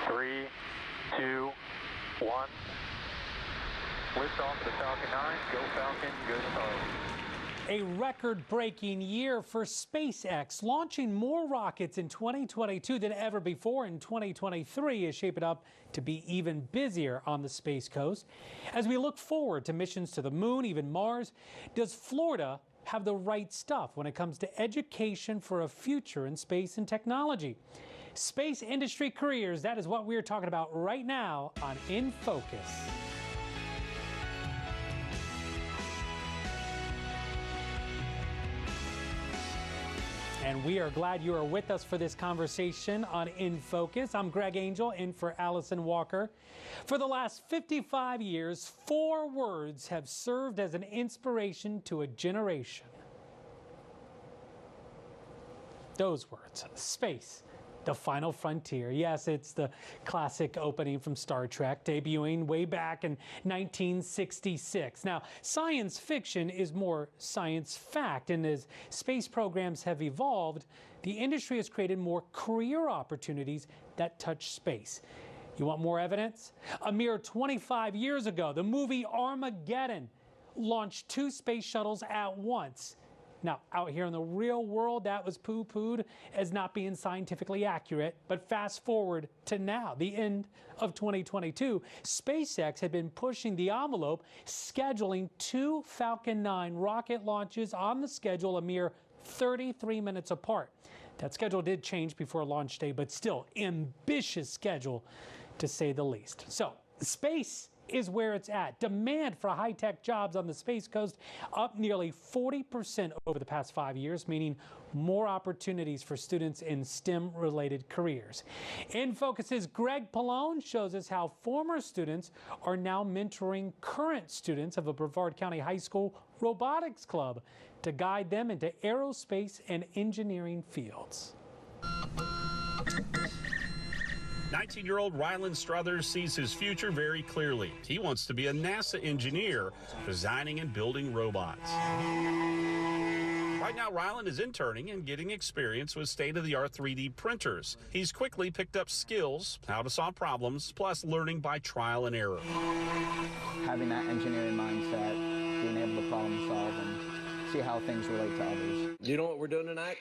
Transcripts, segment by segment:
3, 2, 1. Lift off the Falcon 9. Go Falcon, good home. A record-breaking year for SpaceX, launching more rockets in 2022 than ever before. In 2023 is shaping up to be even busier on the Space Coast. As we look forward to missions to the moon, even Mars, does Florida have the right stuff when it comes to education for a future in space and technology? Space industry careers, that is what we're talking about right now on In Focus. And we are glad you are with us for this conversation on In Focus. I'm Greg Angel, in for Allison Walker. For the last 55 years, 4 words have served as an inspiration to a generation. Those words: space, the final frontier. Yes, it's the classic opening from Star Trek, debuting way back in 1966. Now, science fiction is more science fact, and as space programs have evolved, the industry has created more career opportunities that touch space. You want more evidence? A mere 25 years ago, the movie Armageddon launched 2 space shuttles at once. Now, out here in the real world, that was poo-pooed as not being scientifically accurate. But fast forward to now, the end of 2022, SpaceX had been pushing the envelope, scheduling 2 Falcon 9 rocket launches on the schedule a mere 33 minutes apart. That schedule did change before launch day, but still, ambitious schedule, to say the least. So, space is where it's at. Demand for high-tech jobs on the Space Coast up nearly 40% over the past 5 years, meaning more opportunities for students in STEM-related careers. In Focus's Greg Pallone shows us how former students are now mentoring current students of a Brevard County High School robotics club to guide them into aerospace and engineering fields. 19-year-old Rylan Struthers sees his future very clearly. He wants to be a NASA engineer, designing and building robots. Right now, Rylan is interning and getting experience with state-of-the-art 3D printers. He's quickly picked up skills, how to solve problems, plus learning by trial and error. Having that engineering mindset, being able to problem solve and see how things relate to others. Do you know what we're doing tonight?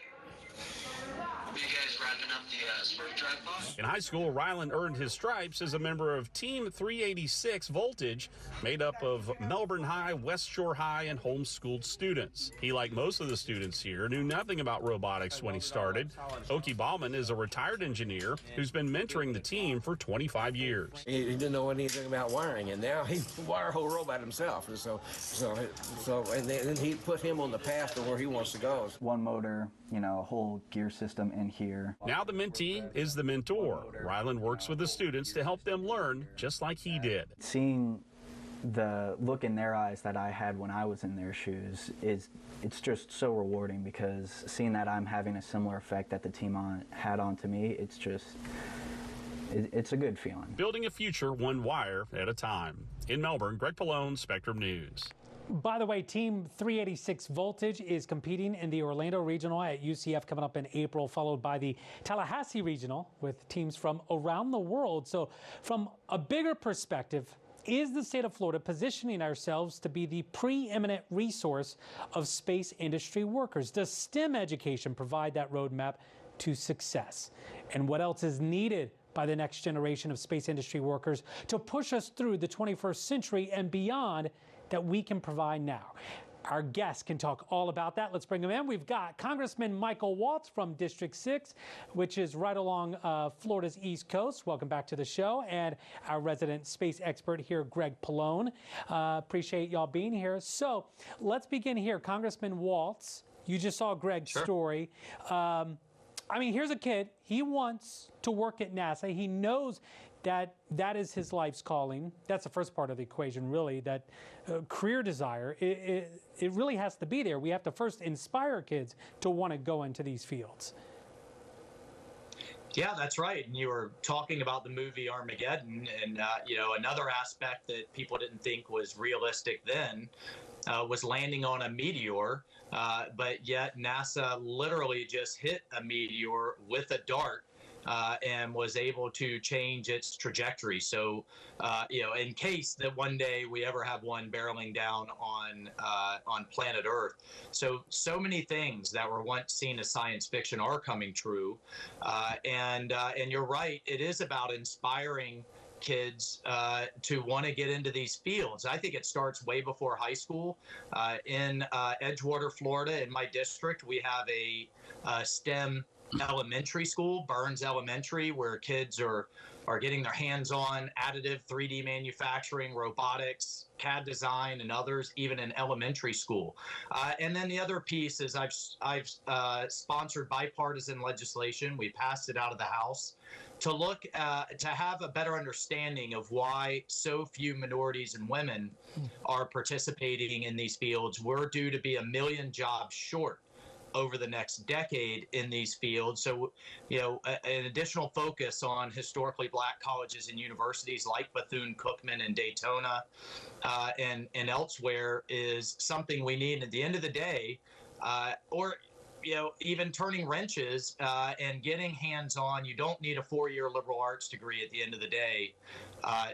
You guys wrapping up the spark drive box? In high school, Rylan earned his stripes as a member of Team 386 Voltage, made up of Melbourne High, West Shore High, and homeschooled students. He, like most of the students here, knew nothing about robotics when he started. Oki Ballman is a retared engineer who's been mentoring the team for 25 years. He didn't know anything about wiring, and now he wired a whole robot himself. And then he put him on the path to where he wants to go. One motor, a whole gear system in here. Now the mentee is the mentor. Rylan works with the students to help them learn just like he did. Seeing the look in their eyes that I had when I was in their shoes it's just so rewarding, because seeing that I'm having a similar effect that the team had onto me, it's a good feeling. Building a future one wire at a time. In Melbourne, Greg Pallone, Spectrum News. By the way, Team 386 Voltage is competing in the Orlando Regional at UCF coming up in April, followed by the Tallahassee Regional with teams from around the world. So from a bigger perspective, is the state of Florida positioning ourselves to be the preeminent resource of space industry workers? Does STEM education provide that roadmap to success? And what else is needed by the next generation of space industry workers to push us through the 21st century and beyond that we can provide now? Our guests can talk all about that. Let's bring them in. We've got Congressman Michael Waltz from District 6, which is right along Florida's East Coast. Welcome back to the show. And our resident space expert here, Greg Pallone. Appreciate y'all being here. So let's begin here. Congressman Waltz, you just saw Greg's story. Here's a kid. He wants to work at NASA. He knows that is his life's calling. That's the first part of the equation, really, that career desire. It really has to be there. We have to first inspire kids to want to go into these fields. Yeah, that's right. And you were talking about the movie Armageddon, and another aspect that people didn't think was realistic then was landing on a meteor, but yet NASA literally just hit a meteor with a dart and was able to change its trajectory. So, in case that one day we ever have one barreling down on planet Earth, so many things that were once seen as science fiction are coming true, and you're right, it is about inspiring kids to want to get into these fields. I think it starts way before high school. In Edgewater, Florida, in my district, we have a STEM elementary school, Burns Elementary, where kids are getting their hands on additive 3D manufacturing, robotics, CAD design, and others, even in elementary school. And then the other piece is I've sponsored bipartisan legislation. We passed it out of the House to look to have a better understanding of why so few minorities and women are participating in these fields. We're due to be 1 million jobs short over the next decade in these fields. So, an additional focus on historically Black colleges and universities like Bethune-Cookman and Daytona and elsewhere is something we need. At the end of the day, even turning wrenches and getting hands-on. You don't need a 4-year liberal arts degree at the end of the day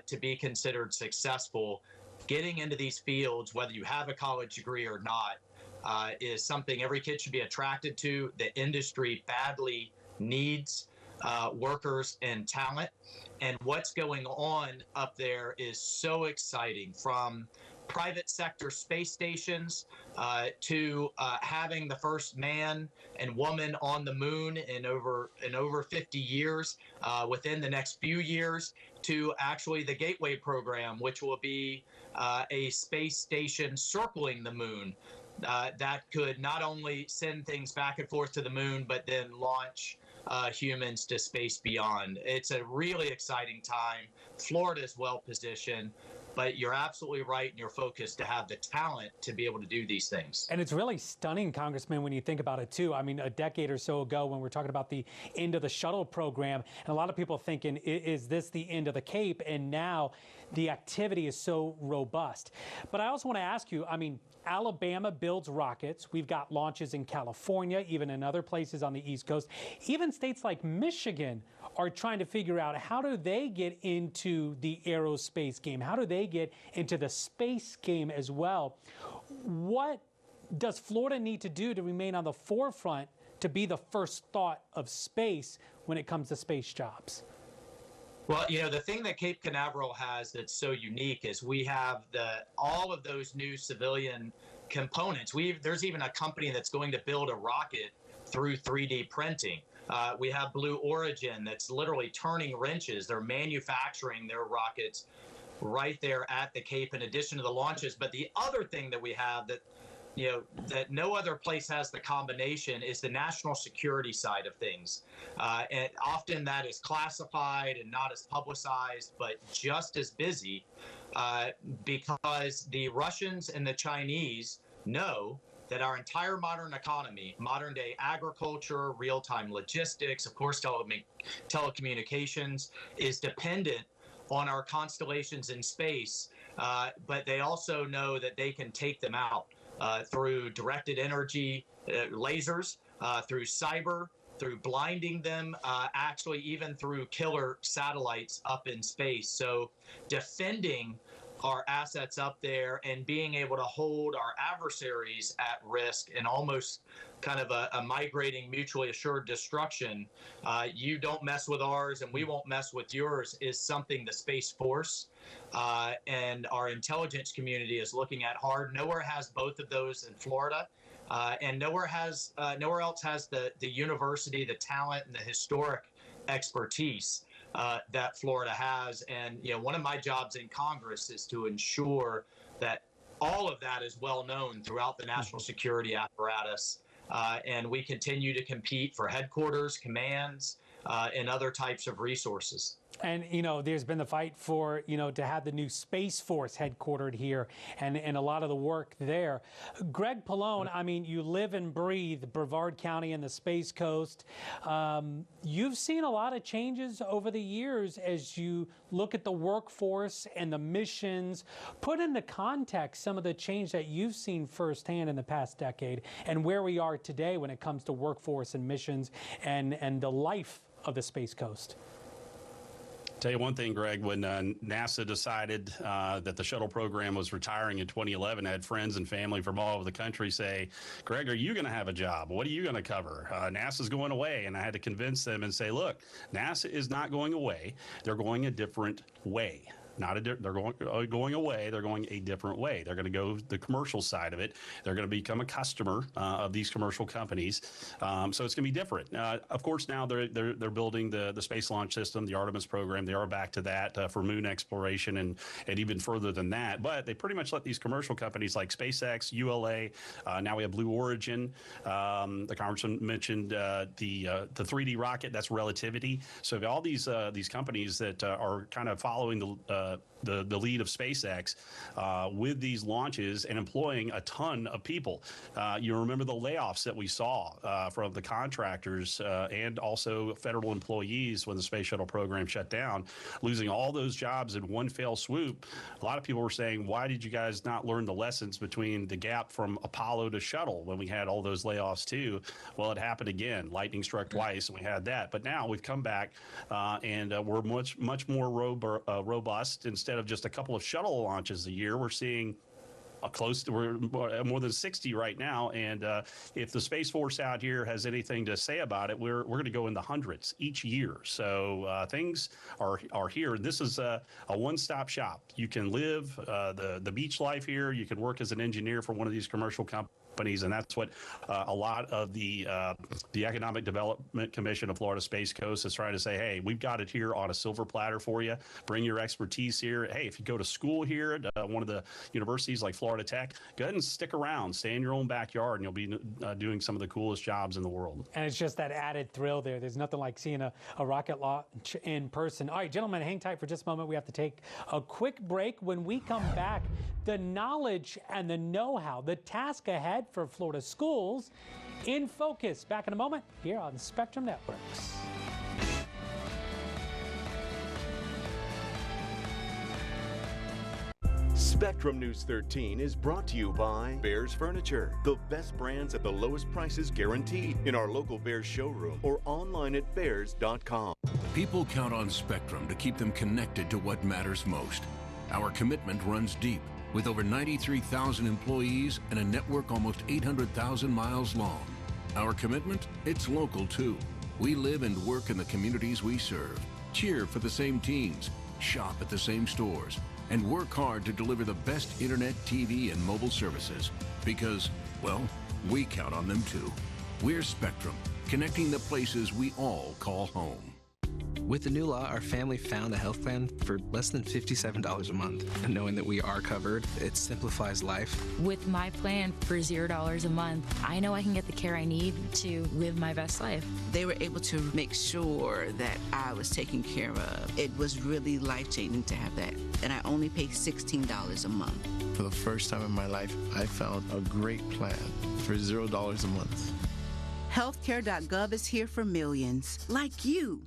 to be considered successful. Getting into these fields, whether you have a college degree or not, is something every kid should be attracted to. The industry badly needs workers and talent. And what's going on up there is so exciting, from private sector space stations to having the first man and woman on the moon in over 50 years within the next few years, to actually the Gateway program, which will be a space station circling the moon that could not only send things back and forth to the moon, but then launch humans to space beyond. It's a really exciting time. Florida is well positioned, but you're absolutely right in your focus to have the talent to be able to do these things. And it's really stunning, Congressman, when you think about it, too. I mean, a decade or so ago, when we're talking about the end of the shuttle program, and a lot of people thinking, is this the end of the Cape? And now the activity is so robust. But I also want to ask you, I mean, Alabama builds rockets. We've got launches in California, even in other places on the East Coast. Even states like Michigan are trying to figure out, how do they get into the aerospace game? How do they get into the space game as well? What does Florida need to do to remain on the forefront to be the first thought of space when it comes to space jobs? Well, the thing that Cape Canaveral has that's so unique is we have all of those new civilian components. There's even a company that's going to build a rocket through 3D printing. We have Blue Origin that's literally turning wrenches. They're manufacturing their rockets right there at the Cape, in addition to the launches. But the other thing that we have that no other place has the combination is the national security side of things. And often that is classified and not as publicized, but just as busy because the Russians and the Chinese know that our entire modern economy, modern day agriculture, real-time logistics, of course, telecommunications, is dependent on our constellations in space. But they also know that they can take them out through directed energy lasers, through cyber, through blinding them, actually even through killer satellites up in space. So defending our assets up there and being able to hold our adversaries at risk and almost kind of a migrating mutually assured destruction, you don't mess with ours and we won't mess with yours, is something the Space Force and our intelligence community is looking at hard. Nowhere has both of those in Florida, and nowhere else has the university, the talent, and the historic expertise that Florida has. And one of my jobs in Congress is to ensure that all of that is well known throughout the national security apparatus, and we continue to compete for headquarters, commands, and other types of resources. And, there's been the fight for, to have the new Space Force headquartered here and a lot of the work there. Greg Pallone, I mean, you live and breathe Brevard County and the Space Coast. You've seen a lot of changes over the years as you look at the workforce and the missions. Put into context some of the change that you've seen firsthand in the past decade and where we are today when it comes to workforce and missions and the life of the Space Coast. Tell you one thing, Greg, when NASA decided that the shuttle program was retiring in 2011, I had friends and family from all over the country say, Greg, are you going to have a job? What are you going to cover? NASA's going away. And I had to convince them and say, look, NASA is not going away. They're going a different way. They're going away. They're going a different way. They're going to go the commercial side of it. They're going to become a customer of these commercial companies. So it's going to be different. Of course, now they're building the Space Launch System, the Artemis program. They are back to that for moon exploration and even further than that. But they pretty much let these commercial companies like SpaceX, ULA. Now we have Blue Origin. The congressman mentioned the 3D rocket. That's Relativity. So all these companies that are kind of following the lead of SpaceX with these launches and employing a ton of people. You remember the layoffs that we saw from the contractors and also federal employees when the space shuttle program shut down, losing all those jobs in one fell swoop. A lot of people were saying, why did you guys not learn the lessons between the gap from Apollo to shuttle when we had all those layoffs too? Well, it happened again. Lightning struck twice and we had that. But now we've come back and we're much more robust. Instead of just a couple of shuttle launches a year, we're seeing we're more than 60 right now. And if the Space Force out here has anything to say about it, we're going to go in the hundreds each year. So things are here. This is a one-stop shop. You can live the beach life here. You can work as an engineer for one of these commercial companies, and that's what a lot of the Economic Development Commission of Florida Space Coast is trying to say. Hey, we've got it here on a silver platter for you. Bring your expertise here. Hey, if you go to school here at one of the universities like Florida Tech, go ahead and stick around. Stay in your own backyard, and you'll be doing some of the coolest jobs in the world. And it's just that added thrill there. There's nothing like seeing a rocket launch in person. All right, gentlemen, hang tight for just a moment. We have to take a quick break. When we come back, the knowledge and the know-how, the task ahead for Florida schools in focus. Back in a moment here on Spectrum Networks. Spectrum News 13 is brought to you by Bears Furniture, the best brands at the lowest prices guaranteed in our local Bears showroom or online at bears.com. People count on Spectrum to keep them connected to what matters most. Our commitment runs deep, with over 93,000 employees and a network almost 800,000 miles long. Our commitment? It's local too. We live and work in the communities we serve, cheer for the same teams, shop at the same stores, and work hard to deliver the best internet, TV, and mobile services. Because, well, we count on them too. We're Spectrum, connecting the places we all call home. With the new law, our family found a health plan for less than $57 a month. And knowing that we are covered, it simplifies life. With my plan for $0 a month, I know I can get the care I need to live my best life. They were able to make sure that I was taken care of. It was really life-changing to have that. And I only pay $16 a month. For the first time in my life, I found a great plan for $0 a month. Healthcare.gov is here for millions like you.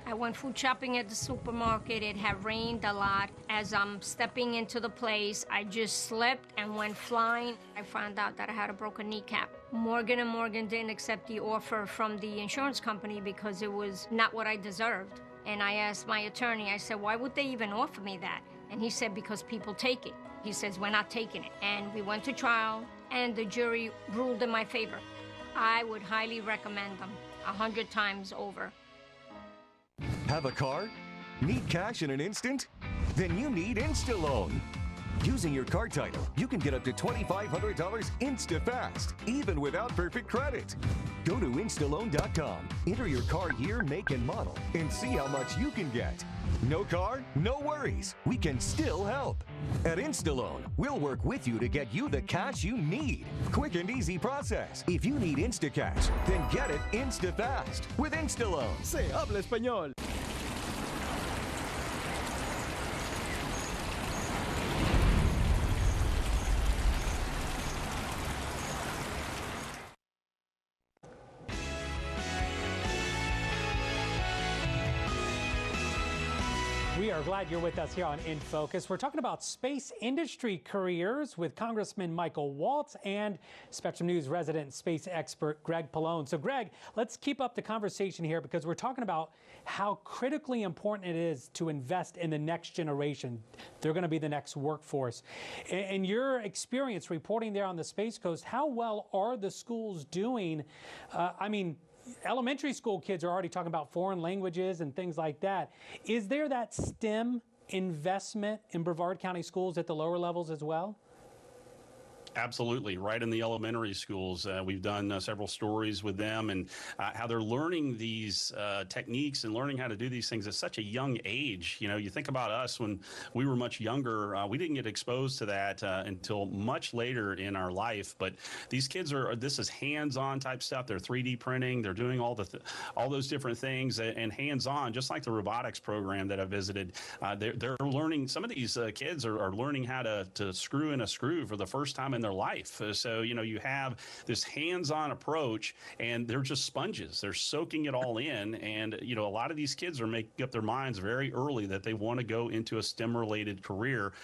I went food shopping at the supermarket. It had rained a lot. As I'm stepping into the place, I just slipped and went flying. I found out that I had a broken kneecap. Morgan & Morgan didn't accept the offer from the insurance company because it was not what I deserved. And I asked my attorney, I said, why would they even offer me that? And he said, because people take it. He says, we're not taking it. And we went to trial, and the jury ruled in my favor. I would highly recommend them 100 times over. Have a car? Need cash in an instant? Then you need InstaLoan. Using your car title, you can get up to $2,500 insta-fast, even without perfect credit. Go to InstaLoan.com, enter your car year, make, and model, and see how much you can get. No car? No worries. We can still help. At InstaLoan, we'll work with you to get you the cash you need. Quick and easy process. If you need Instacash, then get it insta-fast with InstaLoan. Se habla español. We are glad you're with us here on In Focus. We're talking about space industry careers with Congressman Michael Waltz and Spectrum News resident space expert Greg Pallone. So Greg, let's keep up the conversation here because we're talking about how critically important it is to invest in the next generation. They're going to be the next workforce. In your experience reporting there on the Space Coast, how well are the schools doing? Elementary school kids are already talking about foreign languages and things like that. Is there that STEM investment in Brevard County schools at the lower levels as well? Absolutely. Right in the elementary schools. We've done several stories with them and how they're learning these techniques and learning how to do these things at such a young age. You know, you think about us when we were much younger, we didn't get exposed to that until much later in our life. But these kids this is hands-on type stuff. They're 3D printing. They're doing all those different things and hands-on, just like the robotics program that I visited. They're learning. Some of these kids are learning how to screw in a screw for the first time in their life. So, you know, you have this hands-on approach and they're just sponges. They're soaking it all in. And, you know, a lot of these kids are making up their minds very early that they want to go into a STEM-related career,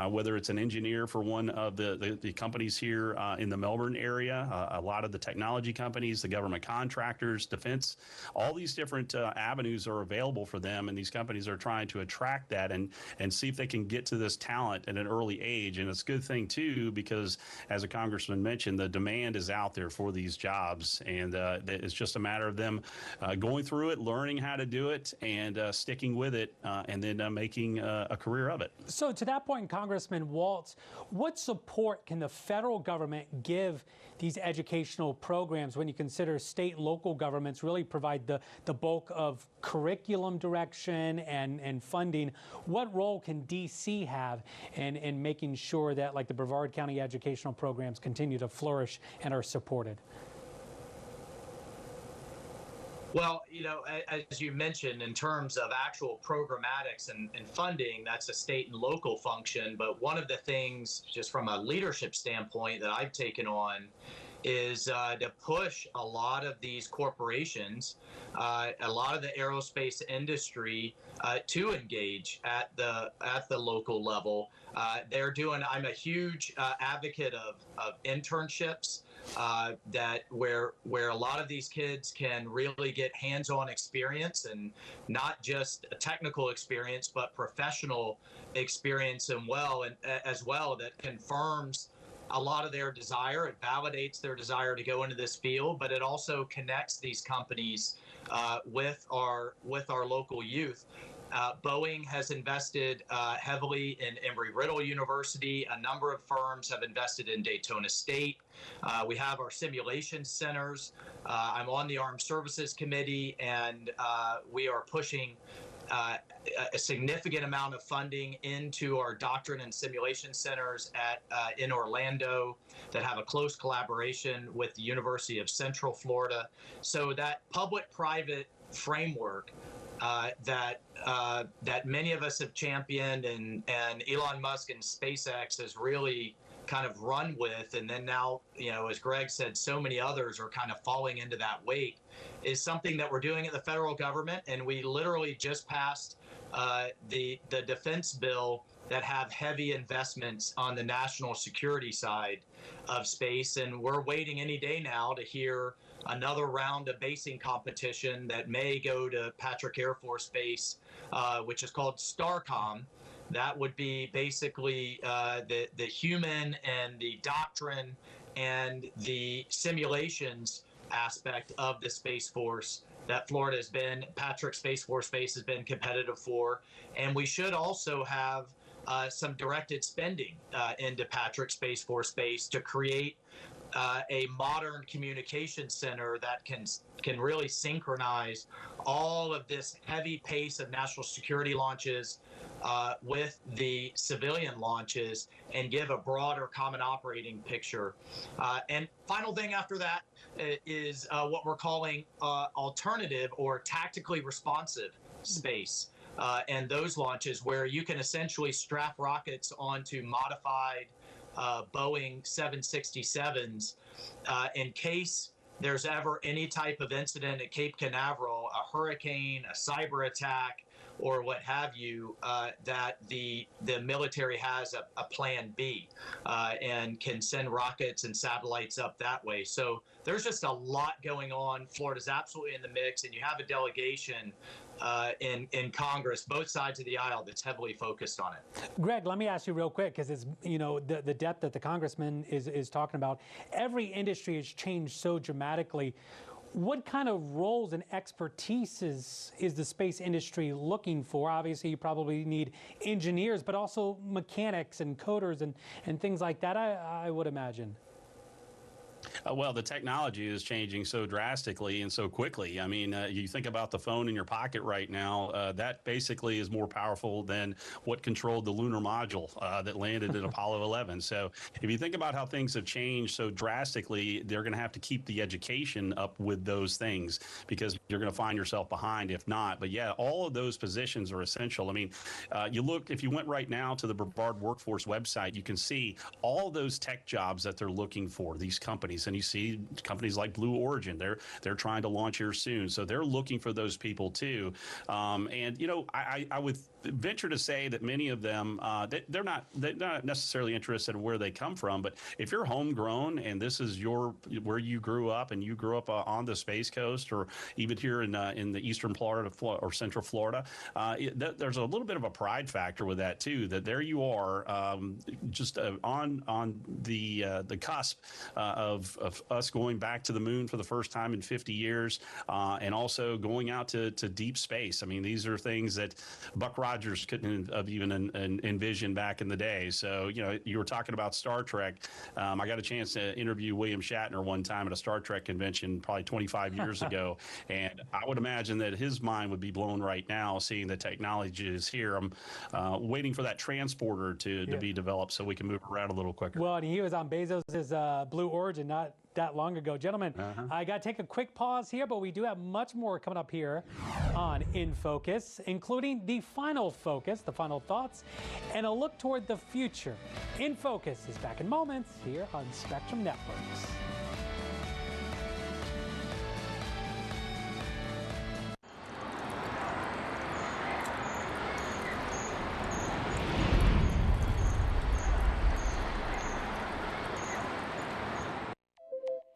whether it's an engineer for one of the companies here in the Melbourne area, a lot of the technology companies, the government contractors, defense, all these different avenues are available for them. And these companies are trying to attract that and see if they can get to this talent at an early age. And it's a good thing, too, because as a congressman mentioned, the demand is out there for these jobs, and it's just a matter of them going through it, learning how to do it, and sticking with it, and then making a career of it. So to that point, Congressman Waltz, what support can the federal government give these educational programs when you consider state and local governments really provide the bulk of curriculum direction and funding? What role can DC have in making sure that, like, the Brevard County educational programs continue to flourish and are supported? Well, you know, as you mentioned, in terms of actual programmatics and funding, that's a state and local function. But one of the things, just from a leadership standpoint, that I've taken on is to push a lot of these corporations, a lot of the aerospace industry to engage at the local level. I'm a huge advocate of internships where a lot of these kids can really get hands-on experience, and not just a technical experience, but professional experience as well that confirms a lot of their desire. It validates their desire to go into this field, but it also connects these companies with our local youth. Boeing has invested heavily in Embry-Riddle University. A number of firms have invested in Daytona State. We have our simulation centers. I'm on the Armed Services Committee, and we are pushing a significant amount of funding into our doctrine and simulation centers in Orlando that have a close collaboration with the University of Central Florida. So that public-private framework that many of us have championed and Elon Musk and SpaceX has really kind of run with, and then now, you know, as Greg said, so many others are kind of falling into that wake, is something that we're doing at the federal government. And we literally just passed the defense bill that have heavy investments on the national security side of space. And we're waiting any day now to hear another round of basing competition that may go to Patrick Air Force Base, which is called STARCOM. That would be basically the human and the doctrine and the simulations aspect of the Space Force that Florida has been, Patrick Space Force Base has been competitive for. And we should also have some directed spending into Patrick Space Force Base to create a modern communication center that can really synchronize all of this heavy pace of national security launches with the civilian launches and give a broader common operating picture. And final thing after that is what we're calling alternative or tactically responsive space. And those launches where you can essentially strap rockets onto modified Boeing 767s in case there's ever any type of incident at Cape Canaveral, a hurricane, a cyber attack, or what have you, that the military has a plan B and can send rockets and satellites up that way. So there's just a lot going on. Florida's absolutely in the mix, and you have a delegation in Congress, both sides of the aisle, that's heavily focused on it. Greg, let me ask you real quick, because it's, you know, the depth that the congressman is talking about. Every industry has changed so dramatically. What kind of roles and expertise is the space industry looking for? Obviously, you probably need engineers, but also mechanics and coders and things like that, I would imagine. Well, the technology is changing so drastically and so quickly. I mean, you think about the phone in your pocket right now, that basically is more powerful than what controlled the lunar module that landed at Apollo 11. So if you think about how things have changed so drastically, they're going to have to keep the education up with those things, because you're going to find yourself behind if not. But yeah, all of those positions are essential. I mean, if you went right now to the Brevard Workforce website, you can see all those tech jobs that they're looking for, these companies. And you see companies like Blue Origin, they're trying to launch here soon. So they're looking for those people too. And, you know, I would venture to say that many of them, they're not necessarily interested in where they come from. But if you're homegrown and this is where you grew up, and you grew up on the Space Coast, or even here in the Eastern Florida or Central Florida, there's a little bit of a pride factor with that too, that there you are, just on the cusp of us going back to the moon for the first time in 50 years, and also going out to deep space. I mean, these are things that Buck Rogers couldn't have even envisioned back in the day. So, you know, you were talking about Star Trek. I got a chance to interview William Shatner one time at a Star Trek convention probably 25 years ago, and I would imagine that his mind would be blown right now seeing the technology is here. I'm waiting for that transporter to be developed so we can move around a little quicker. Well, and he was on Bezos' Blue Origin not that long ago. Gentlemen, I got to take a quick pause here, but we do have much more coming up here on In Focus, including the final focus, the final thoughts, and a look toward the future. In Focus is back in moments here on Spectrum Networks.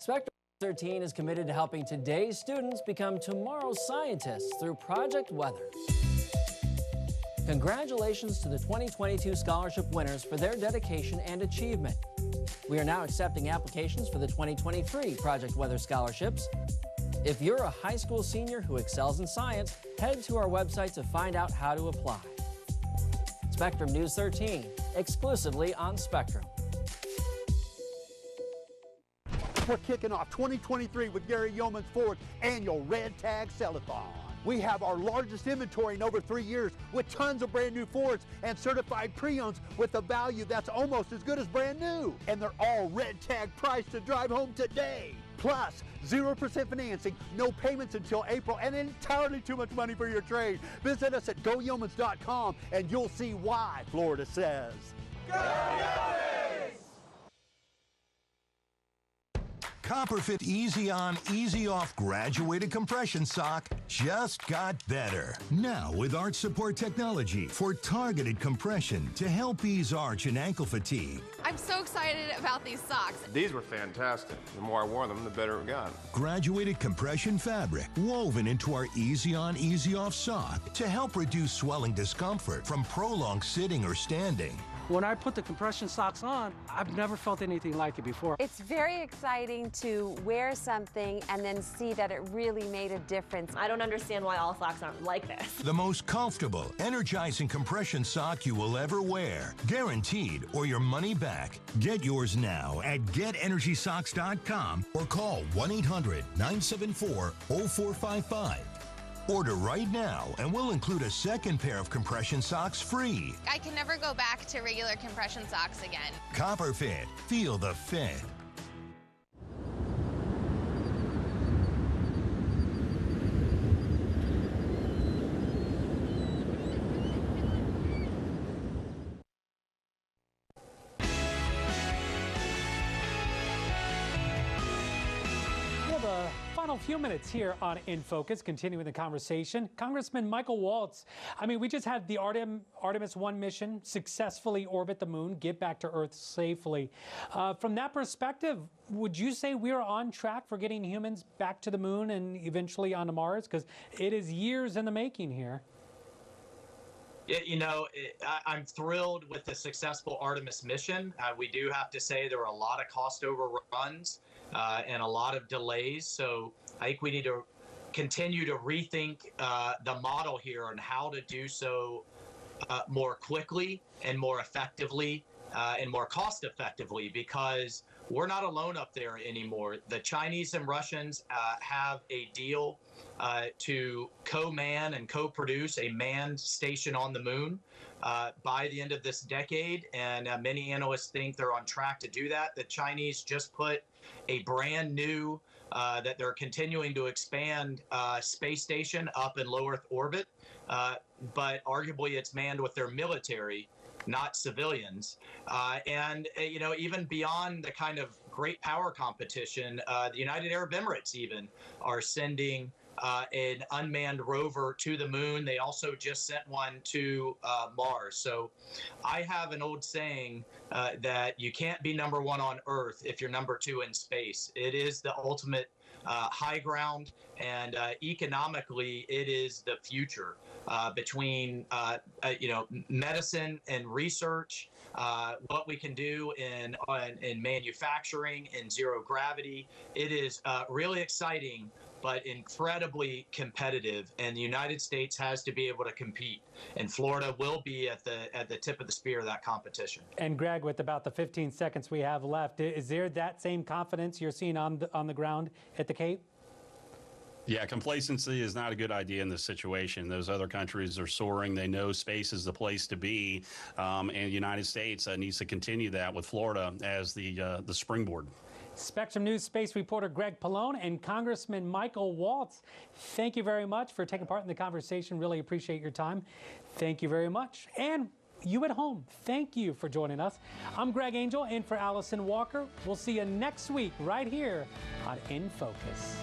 Spectrum 13 is committed to helping today's students become tomorrow's scientists through Project Weather. Congratulations to the 2022 scholarship winners for their dedication and achievement. We are now accepting applications for the 2023 Project Weather scholarships. If you're a high school senior who excels in science, head to our website to find out how to apply. Spectrum News 13, exclusively on Spectrum. We're kicking off 2023 with Gary Yeoman's Ford's annual Red Tag Sell-a-thon. We have our largest inventory in over 3 years, with tons of brand new Fords and certified pre-owns with a value that's almost as good as brand new. And they're all red tag priced to drive home today. Plus, 0% financing, no payments until April, and entirely too much money for your trade. Visit us at GoYeomans.com and you'll see why Florida says, Go Yeomans! Copperfit Easy On, Easy Off graduated compression sock just got better. Now with arch support technology for targeted compression to help ease arch and ankle fatigue. I'm so excited about these socks. These were fantastic. The more I wore them, the better it got. Graduated compression fabric woven into our Easy On, Easy Off sock to help reduce swelling discomfort from prolonged sitting or standing. When I put the compression socks on, I've never felt anything like it before. It's very exciting to wear something and then see that it really made a difference. I don't understand why all socks aren't like this. The most comfortable, energizing compression sock you will ever wear. Guaranteed or your money back. Get yours now at GetEnergySocks.com or call 1-800-974-0455. Order right now, and we'll include a second pair of compression socks free. I can never go back to regular compression socks again. Copperfit. Feel the fit. Final few minutes here on In Focus, continuing the conversation. Congressman Michael Waltz, I mean, we just had the Artemis 1 mission successfully orbit the moon, get back to Earth safely. From that perspective, would you say we are on track for getting humans back to the moon and eventually onto Mars? Because it is years in the making here. You know, I'm thrilled with the successful Artemis mission. We do have to say there were a lot of cost overruns and a lot of delays. So I think we need to continue to rethink the model here on how to do so more quickly and more effectively and more cost effectively, because we're not alone up there anymore. The Chinese and Russians have a deal to co-man and co-produce a manned station on the moon by the end of this decade, and many analysts think they're on track to do that. The Chinese just put a brand new, that they're continuing to expand space station up in low Earth orbit, but arguably it's manned with their military, not civilians. You know, even beyond the kind of great power competition, the United Arab Emirates even are sending an unmanned rover to the moon. They also just sent one to Mars. So I have an old saying that you can't be number one on Earth if you're number two in space. It is the ultimate high ground, and economically it is the future between you know, medicine and research, what we can do in manufacturing and zero gravity. It is really exciting, but incredibly competitive, and the United States has to be able to compete, and Florida will be at the tip of the spear of that competition. And Greg, with about the 15 seconds we have left, is there that same confidence you're seeing on the ground at the Cape? Yeah, complacency is not a good idea in this situation. Those other countries are soaring. They know space is the place to be, and the United States needs to continue that with Florida as the springboard. Spectrum News space reporter Greg Pallone and Congressman Michael Waltz, thank you very much for taking part in the conversation. Really appreciate your time. Thank you very much. And you at home, thank you for joining us. I'm Greg Angel, in for Allison Walker. We'll see you next week right here on In Focus.